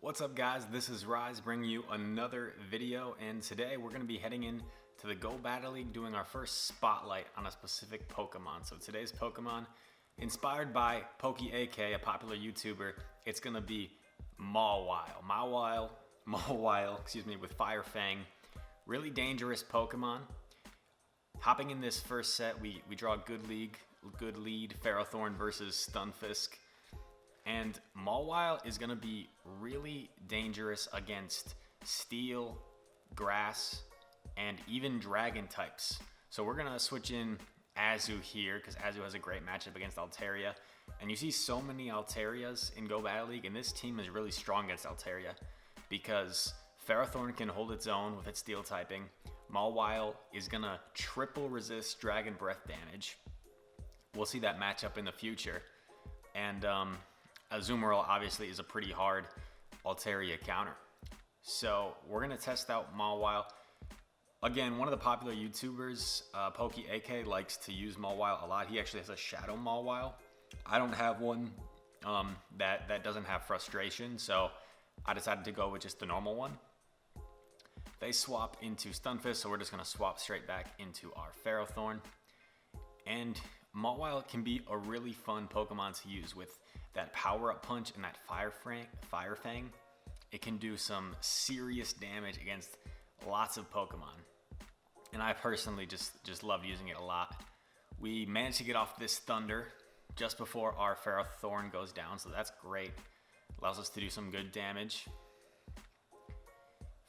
What's up guys, this is Rise bringing you another video, and today we're going to be heading in to the Go Battle League doing our first spotlight on a specific Pokemon. So today's Pokemon, inspired by Pokey AK, a popular YouTuber, it's going to be Mawile, with Fire Fang. Really dangerous Pokemon. Hopping in this first set, we draw a good lead, Ferrothorn versus Stunfisk. And Mawile is going to be really dangerous against Steel, Grass, and even Dragon types. So we're going to switch in Azu here because Azu has a great matchup against Altaria. And you see so many Altarias in Go Battle League, and this team is really strong against Altaria because Ferrothorn can hold its own with its Steel typing. Mawile is going to triple resist Dragon Breath damage. We'll see that matchup in the future. And Azumarill obviously is a pretty hard Altaria counter. So we're going to test out Mawile. Again, one of the popular YouTubers, Pokey AK, likes to use Mawile a lot. He actually has a Shadow Mawile. I don't have one that doesn't have frustration, so I decided to go with just the normal one. They swap into Stunfisk, so we're just going to swap straight back into our Ferrothorn. And Mawile can be a really fun Pokemon to use with that power-up punch and that Fire Fang. It can do some serious damage against lots of Pokemon. And I personally just love using it a lot. We managed to get off this Thunder just before our Ferrothorn goes down, so that's great. Allows us to do some good damage.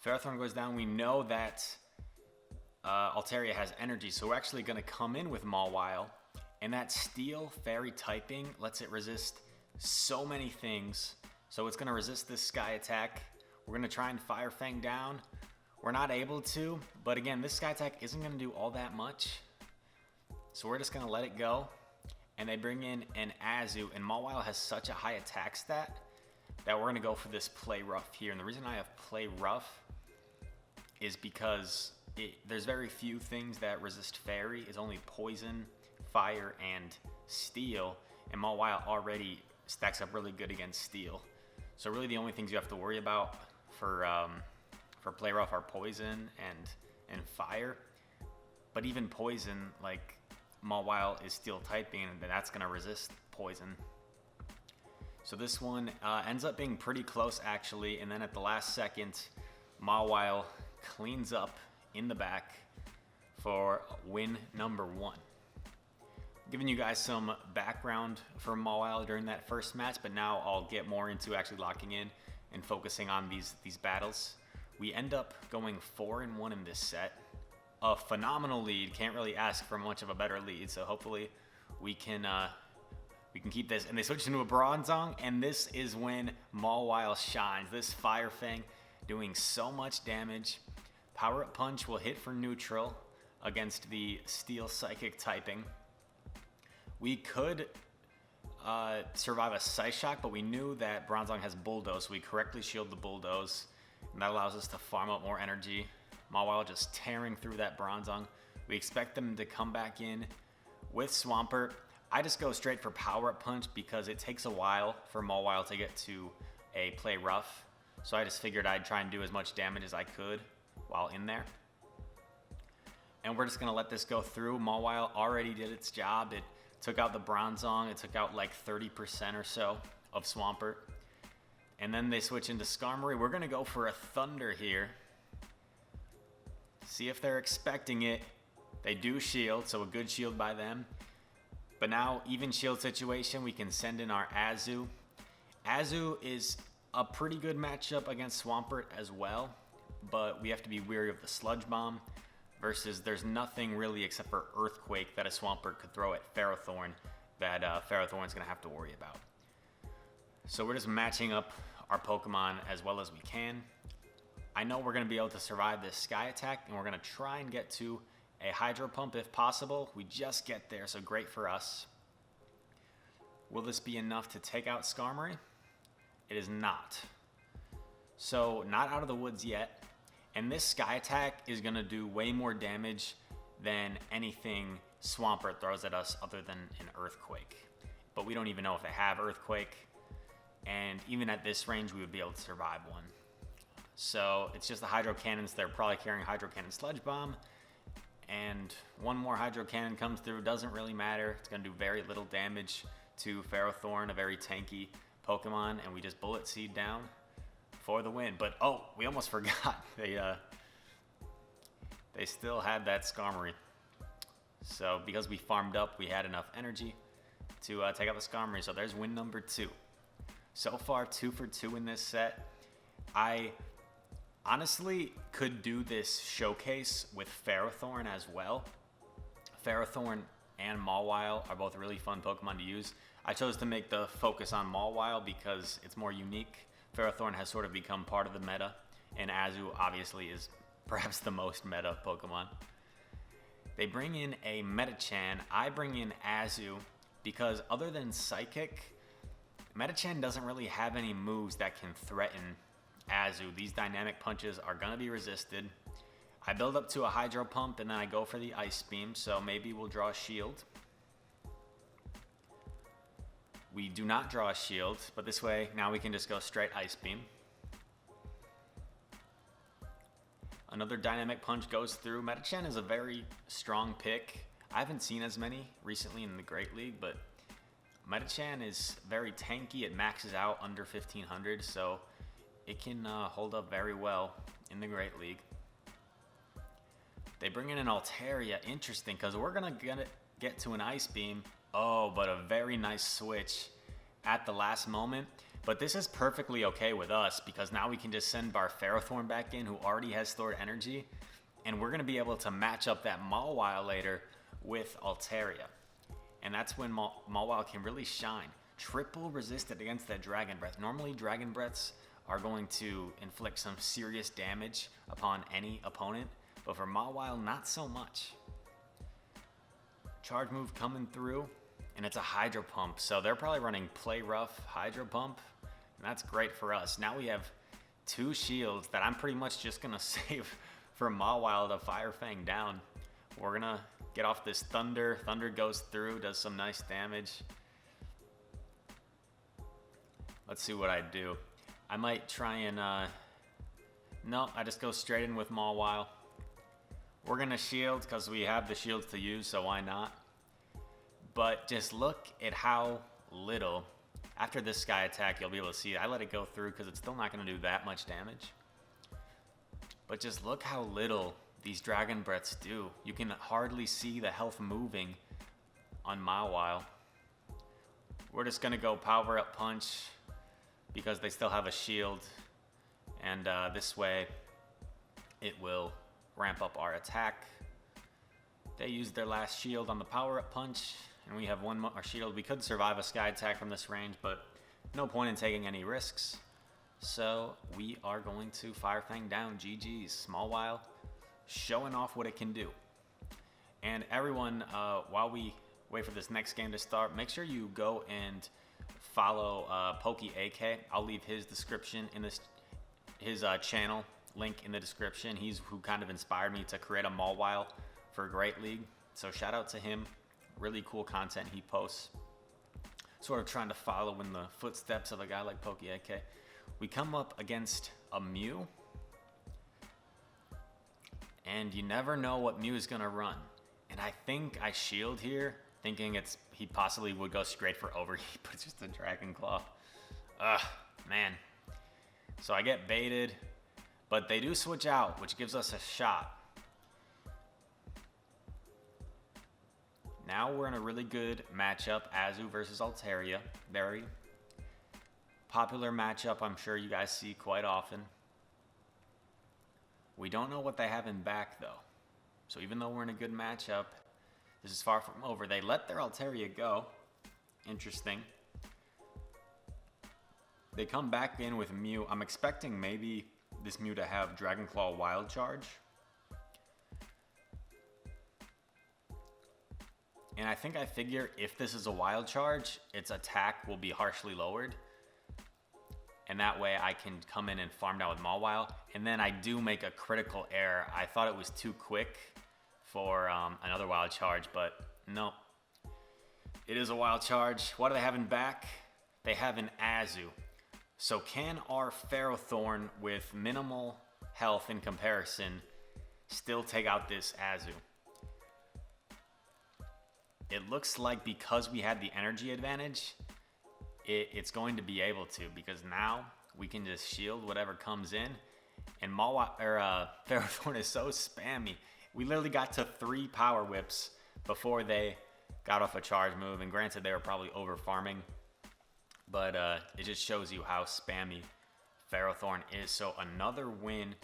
Ferrothorn goes down. We know that Altaria has energy, so we're actually going to come in with Mawile. And that Steel Fairy typing lets it resist so many things. So it's going to resist this Sky attack. We're going to try and Fire Fang down. We're not able to, but again, this Sky attack isn't going to do all that much. So we're just going to let it go. And they bring in an Azu, and Mawile has such a high attack stat that we're going to go for this Play Rough here. And the reason I have Play Rough is because there's very few things that resist Fairy. It's only Poison, Fire, and Steel, and Mawile already stacks up really good against Steel. So really the only things you have to worry about for Play Rough are Poison and Fire. But even Poison, like Mawile is Steel typing, and that's going to resist Poison. So this one ends up being pretty close actually, and then at the last second, Mawile cleans up in the back for win number 1. Giving you guys some background for Mawile during that first match, but now I'll get more into actually locking in and focusing on these battles. We end up going 4-1 in this set. A phenomenal lead, can't really ask for much of a better lead, so hopefully we can keep this. And they switch into a Bronzong, and this is when Mawile shines. This Fire Fang doing so much damage. Power Up Punch will hit for neutral against the Steel Psychic typing. We could survive a Psy Shock, but we knew that Bronzong has Bulldoze, so we correctly shield the Bulldoze, and that allows us to farm up more energy. Mawile just tearing through that Bronzong. We expect them to come back in with Swampert. I just go straight for Power Up Punch because it takes a while for Mawile to get to a Play Rough, so I just figured I'd try and do as much damage as I could while in there. And we're just going to let this go through. Mawile already did its job. It took out the Bronzong. It took out like 30% or so of Swampert. And then they switch into Skarmory. We're going to go for a Thunder here. See if they're expecting it. They do shield, so a good shield by them. But now, even shield situation, we can send in our Azu. Azu is a pretty good matchup against Swampert as well, but we have to be wary of the Sludge Bomb versus there's nothing really except for Earthquake that a Swampert could throw at Ferrothorn that Ferrothorn's going to have to worry about. So we're just matching up our Pokemon as well as we can. I know we're going to be able to survive this Sky attack, and we're going to try and get to a Hydro Pump if possible. We just get there, so great for us. Will this be enough to take out Skarmory? It is not. So not out of the woods yet. And this Sky attack is going to do way more damage than anything Swampert throws at us other than an Earthquake. But we don't even know if they have Earthquake. and even at this range, we would be able to survive one. So it's just the hydro cannons. They're probably carrying hydro cannon sludge bomb, and one more hydro cannon comes through. Doesn't really matter. It's going to do very little damage to Ferrothorn, a very tanky Pokemon, and we just bullet seed down for the win. But oh, we almost forgot. They still had that Skarmory. So because we farmed up, we had enough energy to take out the Skarmory. So there's win number 2. So far, 2 for 2 in this set. I honestly could do this showcase with Ferrothorn as well. Ferrothorn and Mawile are both really fun Pokemon to use. I chose to make the focus on Mawile because it's more unique. Ferrothorn has sort of become part of the meta, and Azu obviously is perhaps the most meta Pokemon. They bring in a Metachan. I bring in Azu because other than Psychic, Metachan doesn't really have any moves that can threaten Azu. These dynamic punches are going to be resisted. I build up to a Hydro Pump and then I go for the Ice Beam, so maybe we'll draw a Shield. We do not draw a Shield, but this way now we can just go straight Ice Beam. Another Dynamic Punch goes through. Metachan is a very strong pick. I haven't seen as many recently in the Great League, but Metachan is very tanky. It maxes out under 1500, so it can hold up very well in the Great League. They bring in an Altaria. Interesting, because we're going to get to an Ice Beam. Oh, but a very nice switch at the last moment. But this is perfectly okay with us because now we can just send our Ferrothorn back in, who already has stored energy, and we're going to be able to match up that Mawile later with Altaria. And that's when Mawile can really shine. Triple resisted against that Dragon Breath. Normally, Dragon Breaths are going to inflict some serious damage upon any opponent, but for Mawile, not so much. Charge move coming through, and it's a Hydro Pump, so they're probably running Play Rough, Hydro Pump, and that's great for us. Now we have 2 shields that I'm pretty much just going to save for Mawile to Fire Fang down. We're going to get off this Thunder. Thunder goes through, does some nice damage. Let's see what I do. I might try and... no, I just go straight in with Mawile. We're going to shield because we have the shields to use, so why not? But just look at how little... After this Sky Attack, you'll be able to see it. I let it go through because it's still not going to do that much damage. But just look how little these Dragon Breaths do. You can hardly see the health moving on Mawile. We're just going to go Power Up Punch because they still have a shield. And this way, it will ramp up our attack. They used their last shield on the Power Up Punch. And we have one more shield. We could survive a Sky Attack from this range, but no point in taking any risks. So we are going to Fire Fang down. GG's. Mawile showing off what it can do. And everyone, while we wait for this next game to start, make sure you go and follow PokeAK. I'll leave his description in his channel link in the description. He's who kind of inspired me to create a Mawile for Great League. So shout out to him. Really cool content he posts. Sort of trying to follow in the footsteps of a guy like PokeAK. We come up against a Mew. And you never know what Mew is going to run. And I think I shield here, thinking he possibly would go straight for Overheat, but it's just a Dragon Claw. Ugh, man. So I get baited, but they do switch out, which gives us a shot. Now we're in a really good matchup, Azu versus Altaria. Very popular matchup, I'm sure you guys see quite often. We don't know what they have in back, though. So even though we're in a good matchup, this is far from over. They let their Altaria go. Interesting. They come back in with Mew. I'm expecting maybe this Mew to have Dragon Claw Wild Charge. And I think I figure if this is a Wild Charge, its attack will be harshly lowered. And that way I can come in and farm down with Mawile. And then I do make a critical error. I thought it was too quick for another Wild Charge, but no. It is a Wild Charge. What do they have in back? They have an Azu. So can our Ferrothorn with minimal health in comparison still take out this Azu? It looks like because we had the energy advantage, it's going to be able to, because now we can just shield whatever comes in. And Ferrothorn is so spammy. We literally got to 3 power whips before they got off a charge move. And granted, they were probably over farming, but it just shows you how spammy Ferrothorn is. So another win.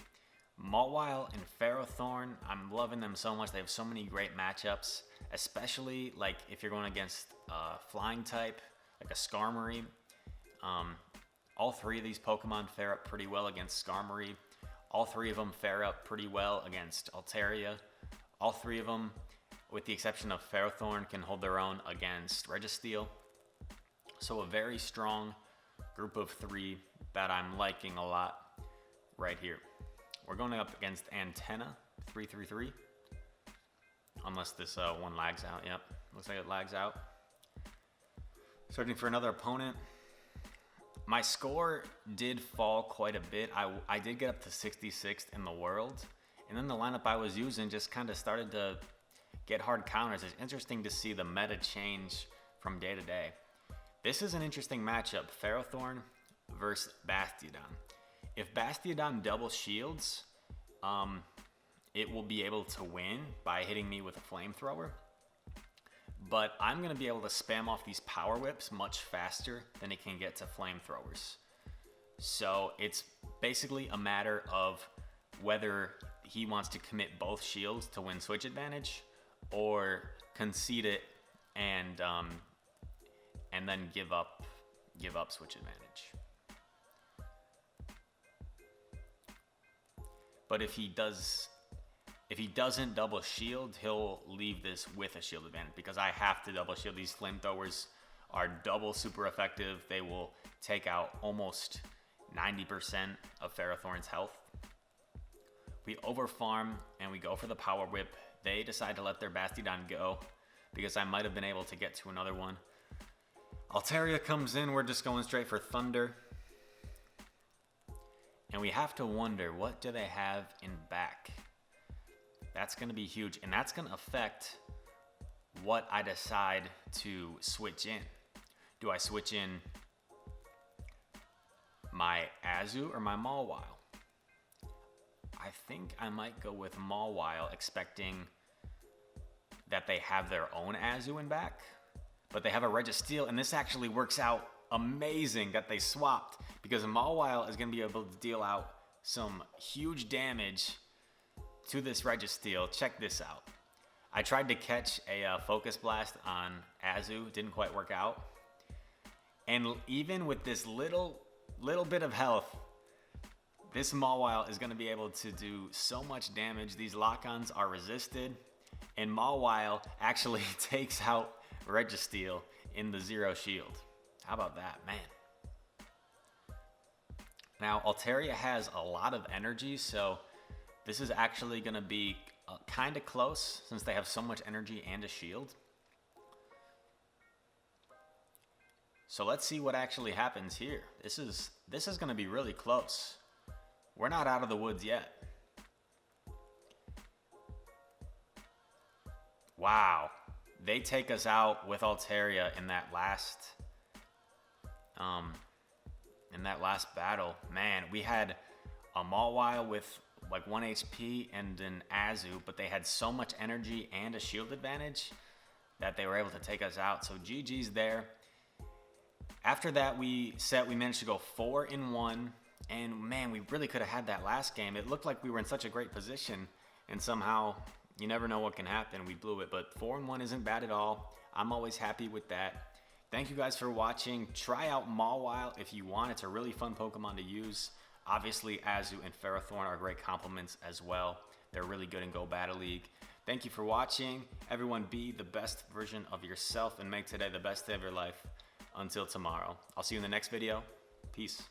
Mawile and Ferrothorn, I'm loving them so much. They have so many great matchups, especially like if you're going against flying type, like a Skarmory. All 3 of these Pokemon fare up pretty well against Skarmory. All 3 of them fare up pretty well against Altaria. All 3 of them, with the exception of Ferrothorn, can hold their own against Registeel. So a very strong group of 3 that I'm liking a lot right here. We're going up against Antenna, 333. Unless this one lags out. Yep, looks like it lags out. Searching for another opponent. My score did fall quite a bit. I did get up to 66th in the world. And then the lineup I was using just kind of started to get hard counters. It's interesting to see the meta change from day to day. This is an interesting matchup. Ferrothorn versus Bastiodon. If Bastiodon double shields, it will be able to win by hitting me with a flamethrower. But I'm going to be able to spam off these power whips much faster than it can get to flamethrowers. So it's basically a matter of whether he wants to commit both shields to win switch advantage, or concede it and then give up switch advantage. But if he doesn't double shield, he'll leave this with a shield advantage, because I have to double shield. These flamethrowers are double super effective. They will take out almost 90% of Ferrothorn's health. We overfarm and we go for the power whip. They decide to let their Bastiodon go because I might have been able to get to another one. Altaria comes in. We're just going straight for Thunder. And we have to wonder, what do they have in back? That's going to be huge, and that's going to affect what I decide to switch in. Do I switch in my Azu or my Mawile? I think I might go with Mawile, expecting that they have their own Azu in back, but they have a Registeel, and this actually works out amazing that they swapped, because Mawile is going to be able to deal out some huge damage to this Registeel. Check this out. I tried to catch a Focus Blast on Azu, didn't quite work out. And even with this little bit of health, this Mawile is going to be able to do so much damage. These lock-ons are resisted, and Mawile actually takes out Registeel in the 0 shield. How about that, man? Now, Altaria has a lot of energy, so this is actually going to be kind of close since they have so much energy and a shield. So let's see what actually happens here. This is going to be really close. We're not out of the woods yet. Wow. They take us out with Altaria in that last battle. Man, we had a Mawile with like 1 HP and an Azu, but they had so much energy and a shield advantage that they were able to take us out. So GG's there. After that, we managed to go 4-1, and man, we really could have had that last game. It looked like we were in such a great position, and somehow you never know what can happen. We blew it, but 4-1 isn't bad at all. I'm always happy with that. Thank you guys for watching. Try out Mawile if you want. It's a really fun Pokemon to use. Obviously, Azu and Ferrothorn are great complements as well. They're really good in Go Battle League. Thank you for watching. Everyone, be the best version of yourself and make today the best day of your life. Until tomorrow. I'll see you in the next video. Peace.